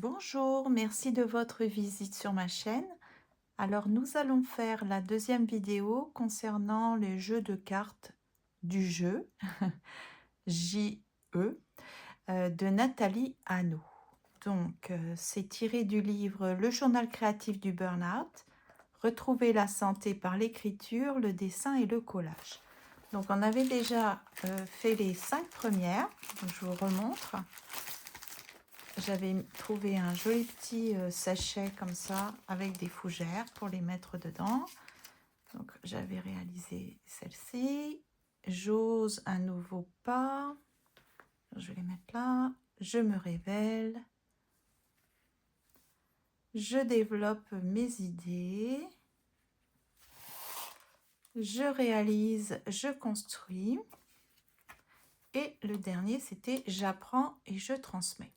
Bonjour, merci de votre visite sur ma chaîne. Alors nous allons faire la deuxième vidéo concernant les jeux de cartes du jeu J-E de Nathalie Hanau. Donc c'est tiré du livre Le journal créatif du burn-out. Retrouver la santé par l'écriture, le dessin et le collage. Donc on avait déjà fait les 5 premières, donc je vous remontre. J'avais trouvé un joli petit sachet comme ça avec des fougères pour les mettre dedans. Donc j'avais réalisé celle-ci. J'ose un nouveau pas. Je vais les mettre là. Je me révèle. Je développe mes idées. Je réalise, je construis. Et le dernier, c'était j'apprends et je transmets.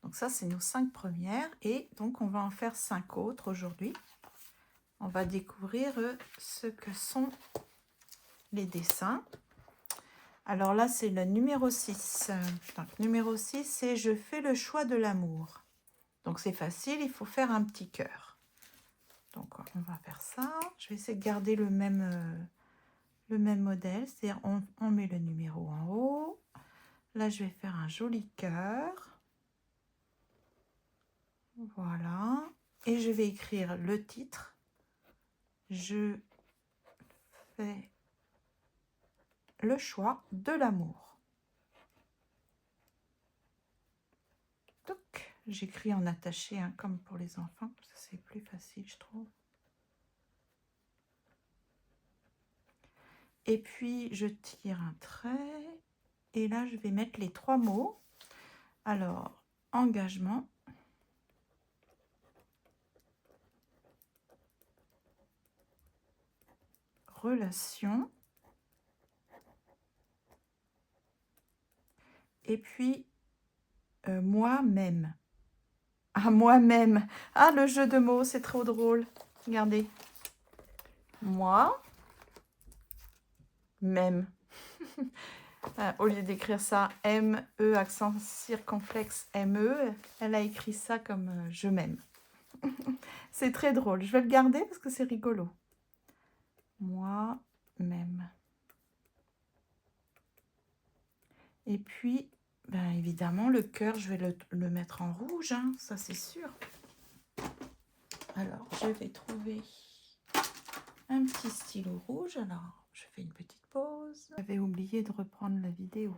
Donc ça, c'est nos 5 premières. Et donc, on va en faire 5 autres aujourd'hui. On va découvrir ce que sont les dessins. Alors là, c'est le numéro 6. Donc, numéro 6, c'est « Je fais le choix de l'amour ». Donc, c'est facile, il faut faire un petit cœur. Donc, on va faire ça. Je vais essayer de garder le même modèle. C'est-à-dire, on met le numéro en haut. Là, je vais faire un joli cœur. Voilà. Et je vais écrire le titre. Je fais le choix de l'amour. Donc, j'écris en attaché, hein, comme pour les enfants. C'est plus facile, je trouve. Et puis, je tire un trait. Et là, je vais mettre les 3 mots. Alors, engagement. Relation. Et puis, moi-même. Ah, moi-même. Ah, le jeu de mots, c'est trop drôle. Regardez. Moi, même. Au lieu d'écrire ça, M-E, accent circonflexe, M-E, elle a écrit ça comme je m'aime. C'est très drôle. Je vais le garder parce que c'est rigolo. Moi-même. Et puis, ben évidemment, le cœur, je vais le mettre en rouge, hein, ça c'est sûr. Alors, je vais trouver un petit stylo rouge. Alors, je fais une petite pause. J'avais oublié de reprendre la vidéo.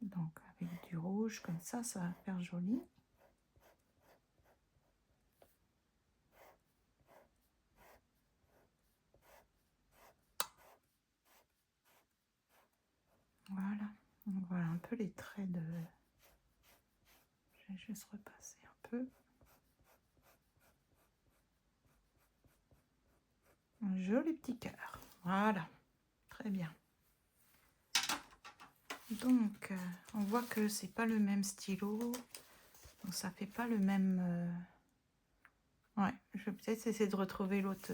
Donc, avec du rouge, comme ça va faire joli. Voilà. Donc, voilà un peu les traits de... Je vais juste repasser un peu. Un joli petit cœur. Voilà. Très bien. Donc, on voit que c'est pas le même stylo. Donc, ça fait pas le même... Ouais, je vais peut-être essayer de retrouver l'autre...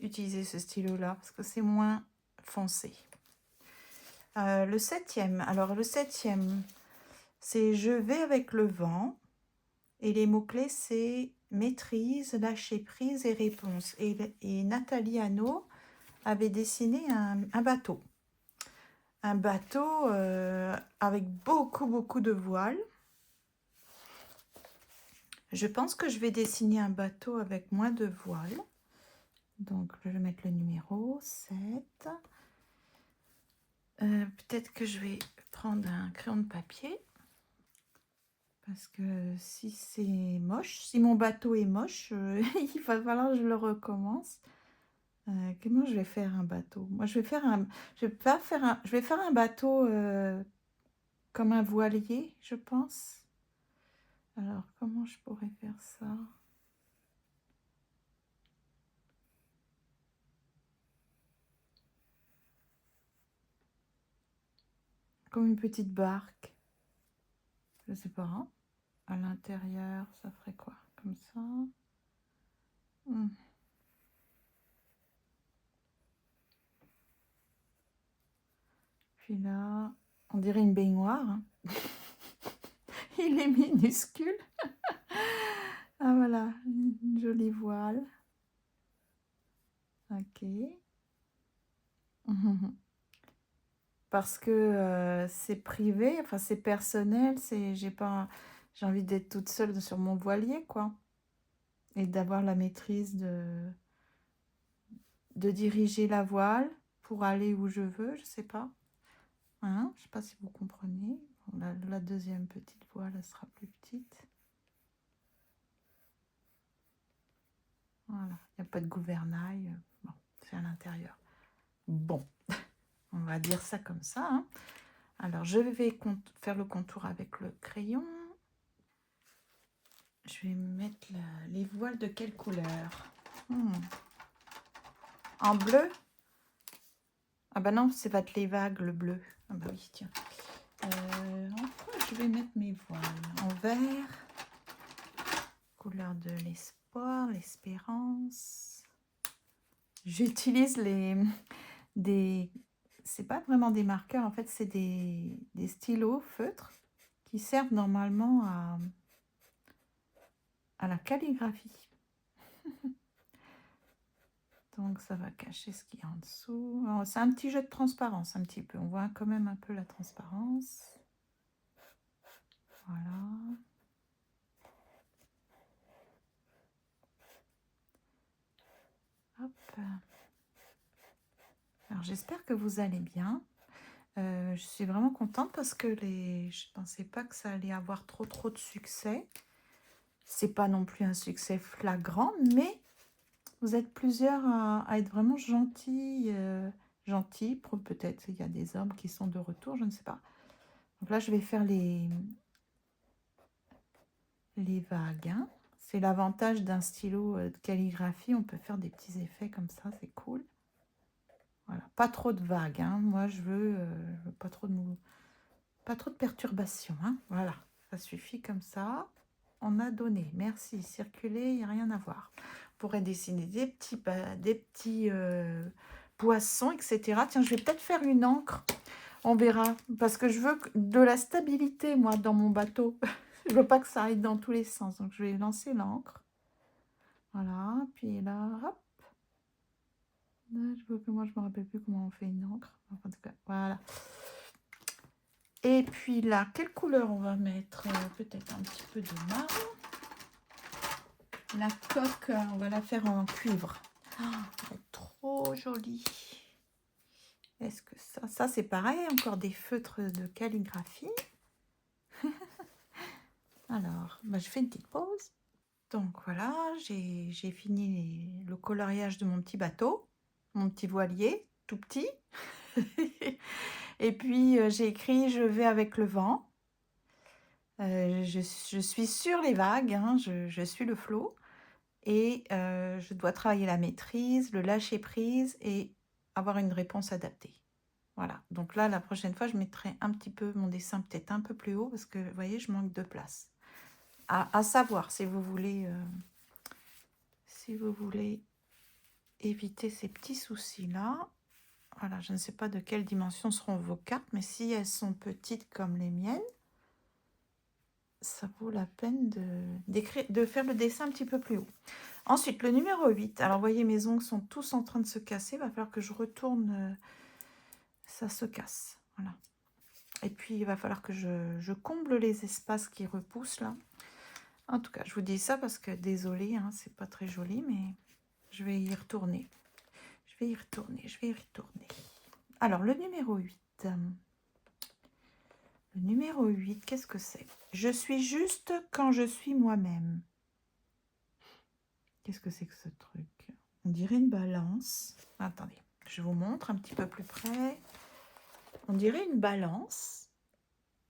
utiliser ce stylo-là, parce que c'est moins foncé. Le 7e. Alors, le 7e, c'est « Je vais avec le vent ». Et les mots-clés, c'est « maîtrise, lâcher prise et réponse ». Et Nathalie Hanau avait dessiné un bateau. Un bateau avec beaucoup de voiles. Je pense que je vais dessiner un bateau avec moins de voiles. Donc, je vais mettre le numéro 7. Peut-être que je vais prendre un crayon de papier. Parce que si c'est moche, si mon bateau est moche, il va falloir que je le recommence. Comment je vais faire un bateau? Moi, je vais faire un bateau comme un voilier, je pense. Alors, comment je pourrais faire ça? Comme une petite barque. Je sais pas. Hein. À l'intérieur, ça ferait quoi? Comme ça. Puis là, on dirait une baignoire. Hein. Il est minuscule. Ah voilà, une jolie voile. Ok. Parce que c'est privé, enfin c'est personnel, j'ai envie d'être toute seule sur mon voilier, quoi. Et d'avoir la maîtrise de diriger la voile pour aller où je veux, je sais pas. Hein, je sais pas si vous comprenez. Bon, la deuxième petite voile, elle sera plus petite. Voilà, il n'y a pas de gouvernail. Bon, c'est à l'intérieur. Bon, on va dire ça comme ça. Hein. Alors, je vais faire le contour avec le crayon. Je vais mettre les voiles de quelle couleur? En bleu? Ah bah non, c'est pas les vagues, le bleu. Ah bah oui, tiens. En quoi je vais mettre mes voiles? En vert. Couleur de l'espoir, l'espérance. J'utilise c'est pas vraiment des marqueurs, en fait, c'est des stylos feutres qui servent normalement à la calligraphie. Donc, ça va cacher ce qu'il y a en dessous. C'est un petit jeu de transparence, un petit peu. On voit quand même un peu la transparence. Voilà. Hop. Alors, j'espère que vous allez bien. Je suis vraiment contente parce que je pensais pas que ça allait avoir trop de succès. C'est pas non plus un succès flagrant, mais vous êtes plusieurs à être vraiment gentils. Peut-être il y a des hommes qui sont de retour, je ne sais pas. Donc là, je vais faire les vagues. Hein. C'est l'avantage d'un stylo de calligraphie. On peut faire des petits effets comme ça, c'est cool. Voilà, pas trop de vagues. Hein. Moi, je veux pas trop de perturbations. Hein. Voilà, ça suffit comme ça. On a donné. Merci. Circuler, il n'y a rien à voir. On pourrait dessiner des petits poissons, etc. Tiens, je vais peut-être faire une encre. On verra. Parce que je veux de la stabilité, moi, dans mon bateau. Je veux pas que ça aille dans tous les sens. Donc, je vais lancer l'encre. Voilà. Puis là, hop. Là, moi, je me rappelle plus comment on fait une encre. En tout cas, voilà. Et puis là, quelle couleur on va mettre? Peut-être un petit peu de marron. La coque, on va la faire en cuivre. Oh, elle est trop jolie. Est-ce que ça c'est pareil, encore des feutres de calligraphie. Alors, bah, je fais une petite pause. Donc voilà, j'ai fini le coloriage de mon petit bateau, mon petit voilier, tout petit. Et puis j'ai écrit « Je vais avec le vent ». Je suis sur les vagues, hein, je suis le flot. Et je dois travailler la maîtrise, le lâcher prise et avoir une réponse adaptée. Voilà, donc là, la prochaine fois, je mettrai un petit peu mon dessin peut-être un peu plus haut parce que, vous voyez, je manque de place. À savoir, si vous voulez éviter ces petits soucis-là, voilà, je ne sais pas de quelle dimension seront vos cartes, mais si elles sont petites comme les miennes, ça vaut la peine de faire le dessin un petit peu plus haut. Ensuite, le numéro 8. Alors, vous voyez, mes ongles sont tous en train de se casser. Il va falloir que je retourne. Ça se casse. Voilà. Et puis, il va falloir que je comble les espaces qui repoussent là. En tout cas, je vous dis ça parce que, désolé, hein, c'est pas très joli, mais je vais y retourner. Je vais y retourner. Alors, le numéro 8. Le numéro 8, qu'est-ce que c'est? Je suis juste quand je suis moi-même. Qu'est-ce que c'est que ce truc? On dirait une balance. Attendez, je vous montre un petit peu plus près. On dirait une balance,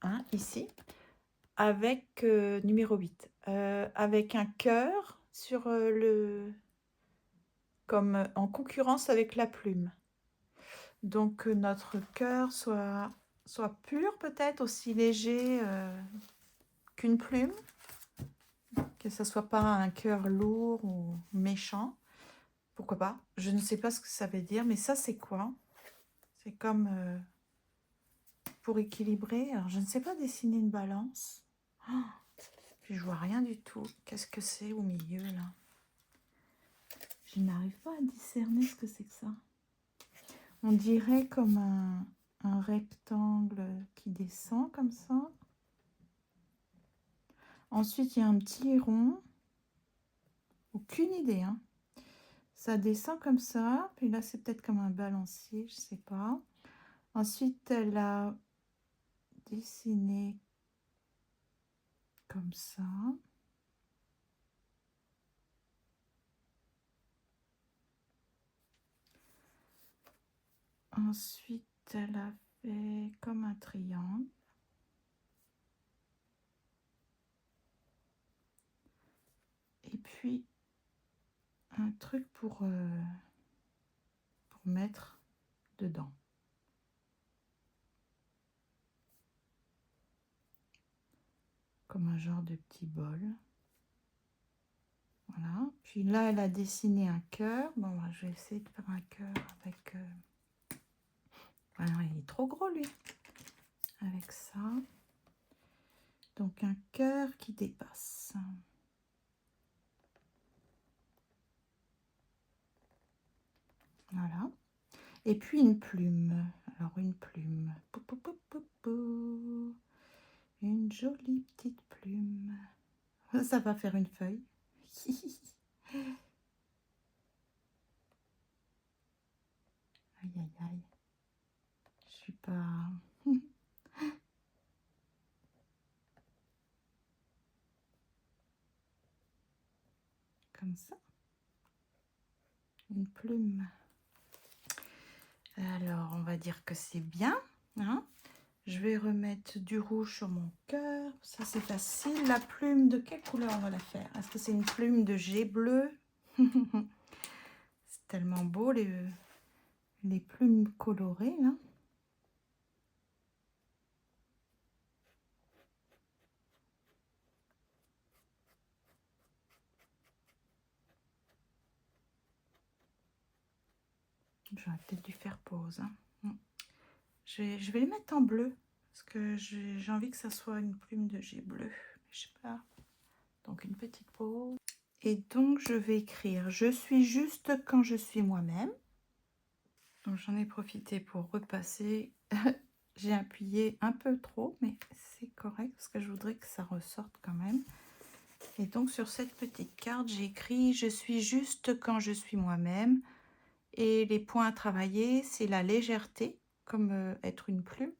hein, ici, avec numéro 8. Avec un cœur sur comme en concurrence avec la plume. Donc, que notre cœur soit pur, peut-être, aussi léger qu'une plume. Que ça soit pas un cœur lourd ou méchant. Pourquoi pas? Je ne sais pas ce que ça veut dire, mais ça, c'est quoi? C'est comme pour équilibrer. Alors, je ne sais pas dessiner une balance. Oh, puis je vois rien du tout. Qu'est-ce que c'est au milieu là? Je n'arrive pas à discerner ce que c'est que ça. On dirait comme un rectangle qui descend comme ça. Ensuite, il y a un petit rond. Aucune idée, hein. Ça descend comme ça. Puis là, c'est peut-être comme un balancier, je sais pas. Ensuite, elle a dessiné comme ça. Ensuite, elle a fait comme un triangle. Et puis, un truc pour mettre dedans. Comme un genre de petit bol. Voilà. Puis là, elle a dessiné un cœur. Bon, je vais essayer de faire un cœur avec... Alors, il est trop gros, lui. Avec ça. Donc, un cœur qui dépasse. Voilà. Et puis, une plume. Alors, une plume. Pou, pou, pou, pou, pou. Une jolie petite plume. Ça va faire une feuille. Aïe, aïe, aïe. Je suis pas... Comme ça. Une plume. Alors, on va dire que c'est bien. Hein, je vais remettre du rouge sur mon cœur. Ça, c'est facile. La plume, de quelle couleur on va la faire? Est-ce que c'est une plume de jet bleu? C'est tellement beau, les plumes colorées, là. J'aurais peut-être dû faire pause. Hein. Je vais les mettre en bleu. Parce que j'ai envie que ça soit une plume de jet bleu. Je sais pas. Donc, une petite pause. Et donc, je vais écrire « Je suis juste quand je suis moi-même ». Donc, j'en ai profité pour repasser. J'ai appuyé un peu trop, mais c'est correct parce que je voudrais que ça ressorte quand même. Et donc, sur cette petite carte, j'ai écrit « Je suis juste quand je suis moi-même ». Et les points à travailler, c'est la légèreté, comme être une plume.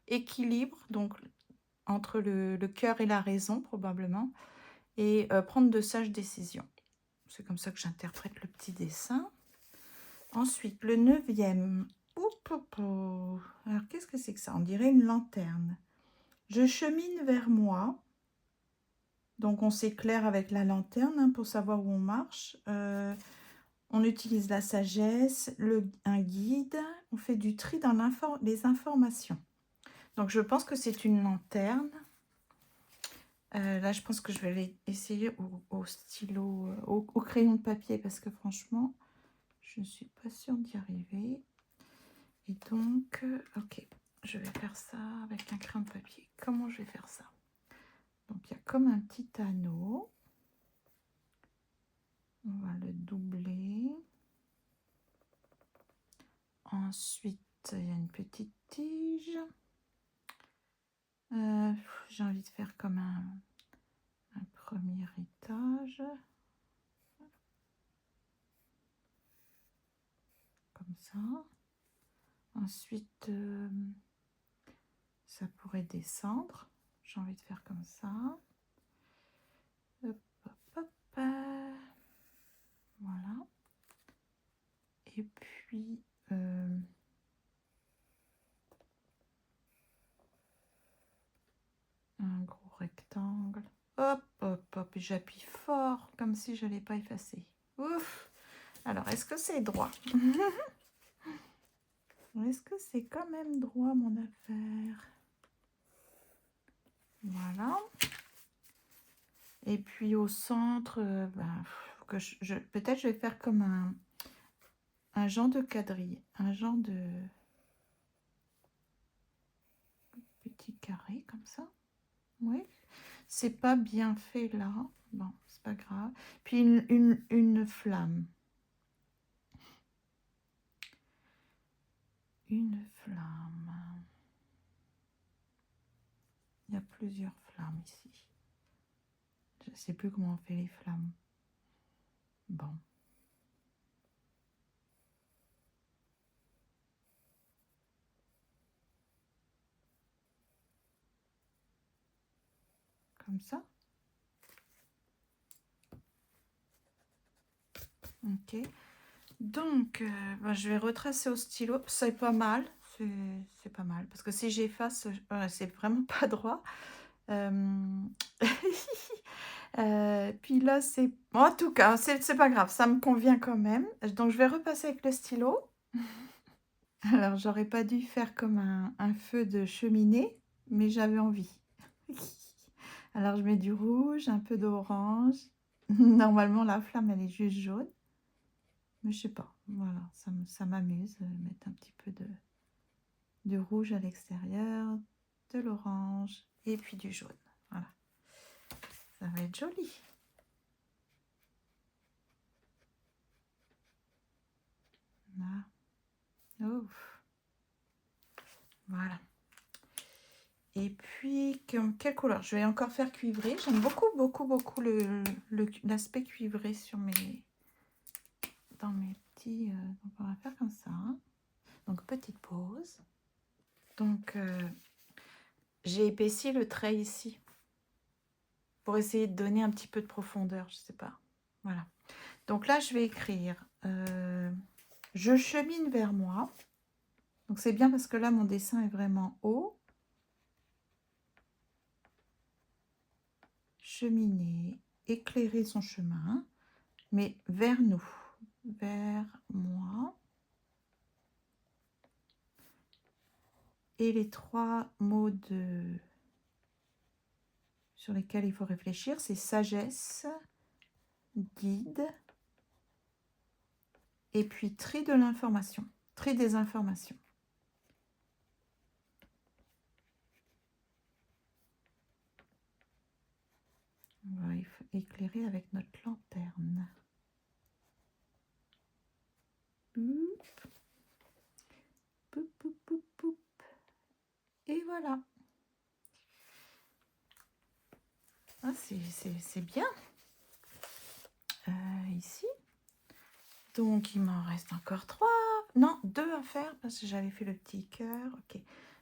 Équilibre, donc entre le cœur et la raison, probablement. Et prendre de sages décisions. C'est comme ça que j'interprète le petit dessin. Ensuite, le 9e. Alors, qu'est-ce que c'est que ça? On dirait une lanterne. Je chemine vers moi. Donc, on s'éclaire avec la lanterne hein, pour savoir où on marche. On utilise la sagesse, un guide. On fait du tri dans les informations. Donc, je pense que c'est une lanterne. Là, je pense que je vais essayer au stylo, au crayon de papier parce que franchement, je ne suis pas sûre d'y arriver. Et donc, ok, je vais faire ça avec un crayon de papier. Comment je vais faire ça? Donc, il y a comme un petit anneau. On va le doubler. Ensuite, il y a une petite tige. J'ai envie de faire comme un premier étage. Comme ça. Ensuite, ça pourrait descendre. J'ai envie de faire comme ça. Hop, hop, hop. Voilà. Et puis, un gros rectangle. Hop, hop, hop. Et j'appuie fort, comme si je n'allais pas effacer. Ouf! Alors, est-ce que c'est droit? Est-ce que c'est quand même droit, mon affaire? Voilà. Et puis, au centre, peut-être je vais faire comme un genre de quadrille. Un genre de petit carré, comme ça. Oui. c'est pas bien fait là. Bon, c'est pas grave. Puis une flamme. Une flamme. Il y a plusieurs flammes ici. Je sais plus comment on fait les flammes. Bon. Comme ça. Ok. Donc, je vais retracer au stylo. C'est pas mal. C'est pas mal. Parce que si j'efface, c'est vraiment pas droit. Puis là, c'est... En tout cas, c'est pas grave. Ça me convient quand même. Donc, je vais repasser avec le stylo. Alors, j'aurais pas dû faire comme un feu de cheminée, mais j'avais envie. Alors, je mets du rouge, un peu d'orange. Normalement, la flamme, elle est juste jaune. Mais je sais pas. Voilà, ça m'amuse de mettre un petit peu de rouge à l'extérieur, de l'orange et puis du jaune. Voilà. Ça va être joli. Là. Ouf. Voilà. Et puis, quelle couleur? Je vais encore faire cuivrer. J'aime beaucoup, beaucoup, beaucoup l'aspect cuivré sur dans mes petits... donc, on va faire comme ça. Donc, petite pause. Donc, j'ai épaissi le trait ici pour essayer de donner un petit peu de profondeur, je sais pas. Voilà. Donc là, je vais écrire je chemine vers moi. Donc, c'est bien parce que là, mon dessin est vraiment haut. Cheminer, éclairer son chemin, mais vers nous, vers moi. Et les trois mots sur lesquels il faut réfléchir, c'est sagesse, guide, et puis tri de l'information, tri des informations. On va éclairer avec notre lanterne. Poup, poup, poup, poup. Et voilà. Ah, c'est bien. Ici. Donc, il m'en reste encore 3. Non, 2 à faire parce que j'avais fait le petit cœur. Ok.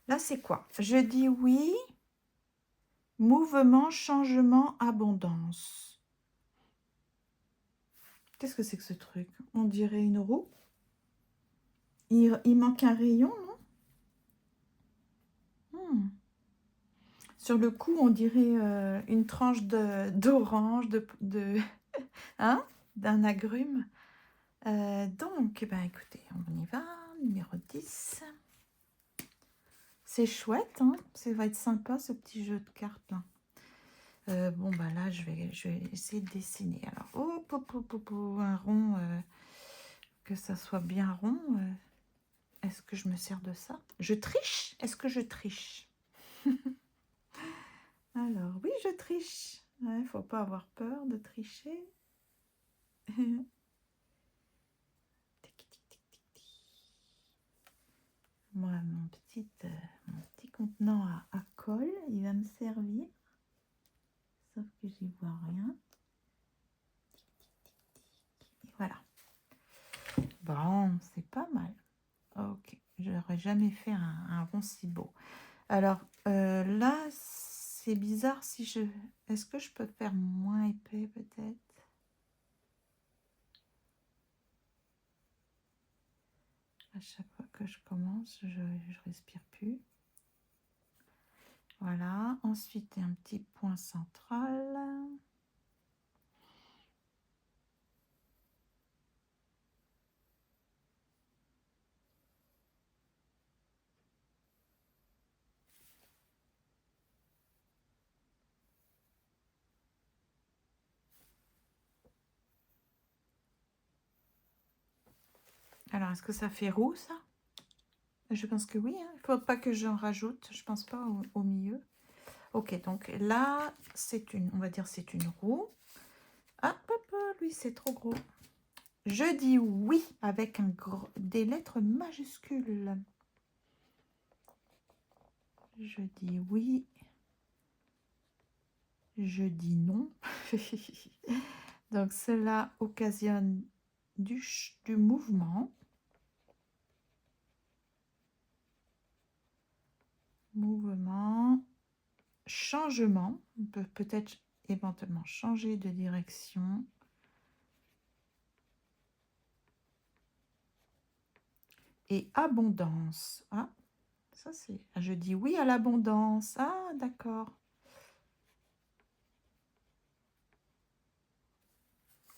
Là, c'est quoi? Je dis oui. Mouvement, changement, abondance. Qu'est-ce que c'est que ce truc? On dirait une roue. Il manque un rayon, non? Sur le coup, on dirait une tranche d'orange, hein, d'un agrume. Donc, eh ben, écoutez, on y va. Numéro 10. C'est chouette, hein? Ça va être sympa, ce petit jeu de cartes, là. Bon, bah là, je vais essayer de dessiner. Alors, un rond, que ça soit bien rond. Est-ce que je me sers de ça? Je triche? Est-ce que je triche? Alors, oui, je triche. Ouais, faut pas avoir peur de tricher. Moi, mon petit contenant à colle, il va me servir. Sauf que j'y vois rien. Et voilà. Bon, c'est pas mal. Ok, je n'aurais jamais fait un rond si beau. Alors, là, c'est bizarre si je... Est-ce que je peux faire moins épais, peut-être? À chaque fois que je commence, je respire plus. Voilà. Ensuite, un petit point central. Alors, est-ce que ça fait roux, ça? Je pense que oui. Il ne faut pas que j'en rajoute. Je pense pas au milieu. Ok, donc là, c'est une, on va dire c'est une roue. Ah, papa, lui, c'est trop gros. Je dis oui avec des lettres majuscules. Je dis oui. Je dis non. Donc cela occasionne du mouvement. Mouvement. Changement. On peut peut-être éventuellement changer de direction. Et abondance. Ah, ça c'est... Je dis oui à l'abondance. Ah, d'accord.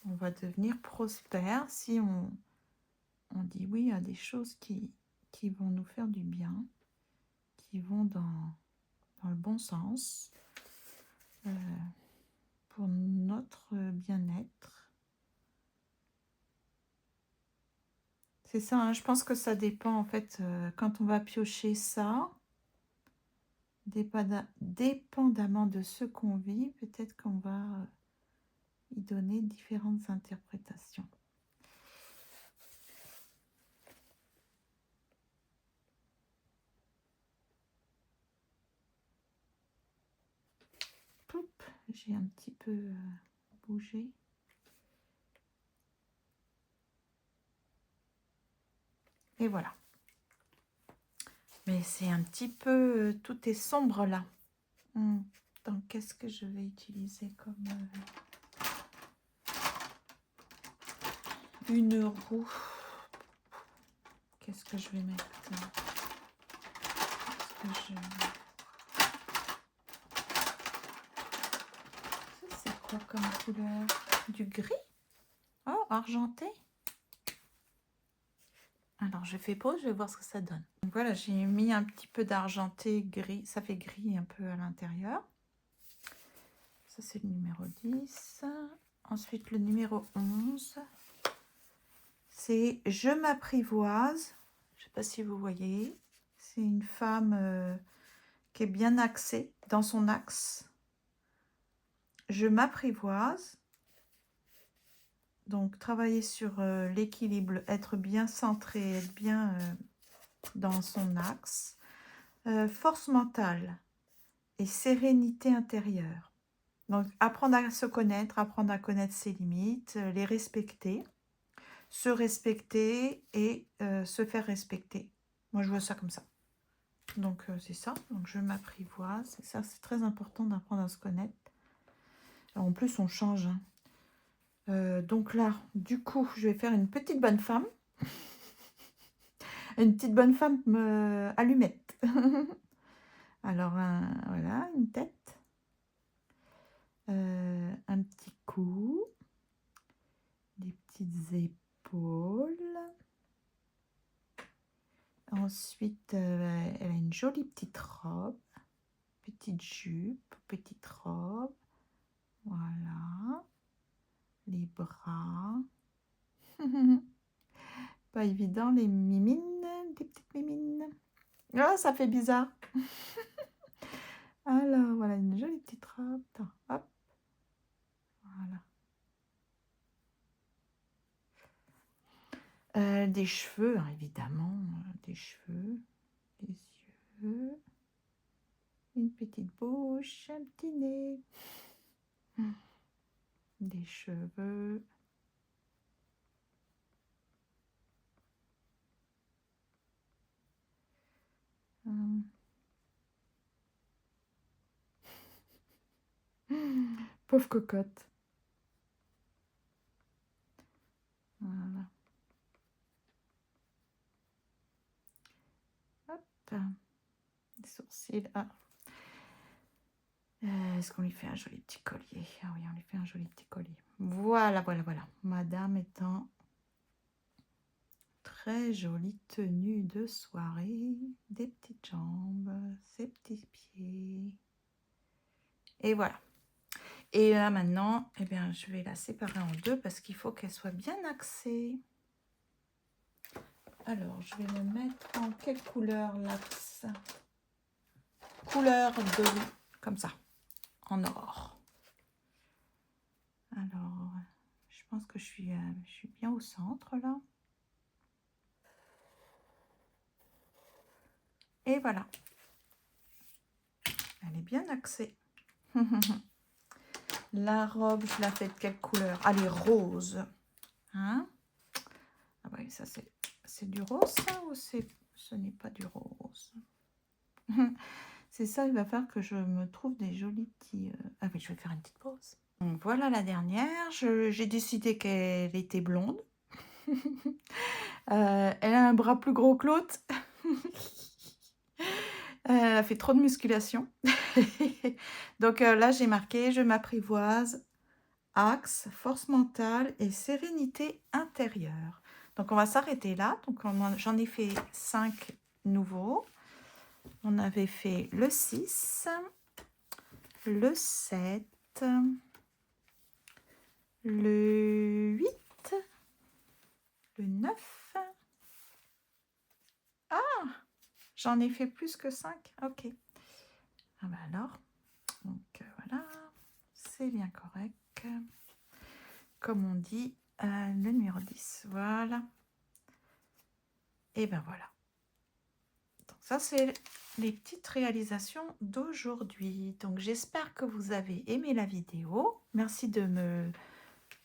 On va devenir prospère si on dit oui à des choses qui vont nous faire du bien, qui vont dans le bon sens, pour notre bien-être. C'est ça, hein, je pense que ça dépend en fait, quand on va piocher ça, dépendamment de ce qu'on vit, peut-être qu'on va y donner différentes interprétations. J'ai un petit peu bougé. Et voilà. Mais c'est un petit peu... tout est sombre là. Donc, qu'est-ce que je vais utiliser comme... une roue. Qu'est-ce que je vais mettre? C'est quoi comme couleur? Du gris? Oh, argenté. Alors, je fais pause, je vais voir ce que ça donne. Donc, voilà, j'ai mis un petit peu d'argenté gris. Ça fait gris un peu à l'intérieur. Ça, c'est le numéro 10. Ensuite, le numéro 11. C'est « Je m'apprivoise ». Je ne sais pas si vous voyez. C'est une femme qui est bien axée dans son axe. Je m'apprivoise. Donc, travailler sur l'équilibre, être bien centré, être bien dans son axe. Force mentale et sérénité intérieure. Donc, apprendre à se connaître, apprendre à connaître ses limites, les respecter, se respecter et se faire respecter. Moi, je vois ça comme ça. Donc, c'est ça. Donc, je m'apprivoise. C'est ça, c'est très important d'apprendre à se connaître. Alors, en plus, on change. Hein. Donc là, du coup, je vais faire une petite bonne femme. Une petite bonne femme allumette. Alors, voilà, une tête. Un petit cou. Des petites épaules. Ensuite, elle a une jolie petite robe. Petite jupe, petite robe. Voilà. Les bras. Pas évident, les mimines, des petites mimines. Ah, ça fait bizarre. Alors, voilà, une jolie petite robe. Attends, hop. Voilà. Des cheveux, hein, évidemment. Des cheveux, des yeux. Une petite bouche, un petit nez. Des cheveux. Pauvre cocotte. Voilà. Hop. Les sourcils. Ah. Est-ce qu'on lui fait un joli petit collier? Ah oui, on lui fait un joli petit collier. Voilà, voilà, voilà. Madame est en très jolie tenue de soirée. Des petites jambes, ses petits pieds. Et voilà. Et là, maintenant, eh bien, je vais la séparer en deux parce qu'il faut qu'elle soit bien axée. Alors, je vais me mettre en quelle couleur l'axe? Couleur de comme ça, en or. Alors, je pense que je suis bien au centre, là. Et voilà. Elle est bien axée. La robe, je la fais de quelle couleur? Elle est rose. Hein? Ah oui, ça c'est du rose, ça, ou ce n'est pas du rose? C'est ça, il va falloir que je me trouve des jolis petits... Ah oui, je vais faire une petite pause. Donc voilà la dernière. J'ai décidé qu'elle était blonde. Elle a un bras plus gros que l'autre. Elle a fait trop de musculation. Donc là, j'ai marqué « Je m'apprivoise, axe, force mentale et sérénité intérieure ». Donc on va s'arrêter là. Donc j'en ai fait 5 nouveaux. On avait fait le 6, le 7, le 8, le 9. Ah, j'en ai fait plus que 5. Ok. Ah bah alors, donc voilà, c'est bien correct. Comme on dit, le numéro 10. Voilà. Et ben voilà. Donc ça, c'est les petites réalisations d'aujourd'hui. Donc j'espère que vous avez aimé la vidéo. Merci de me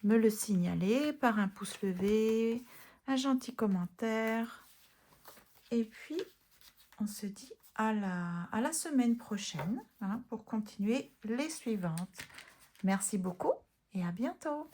le signaler par un pouce levé, un gentil commentaire. Et puis, on se dit à la semaine prochaine, hein, pour continuer les suivantes. Merci beaucoup et à bientôt.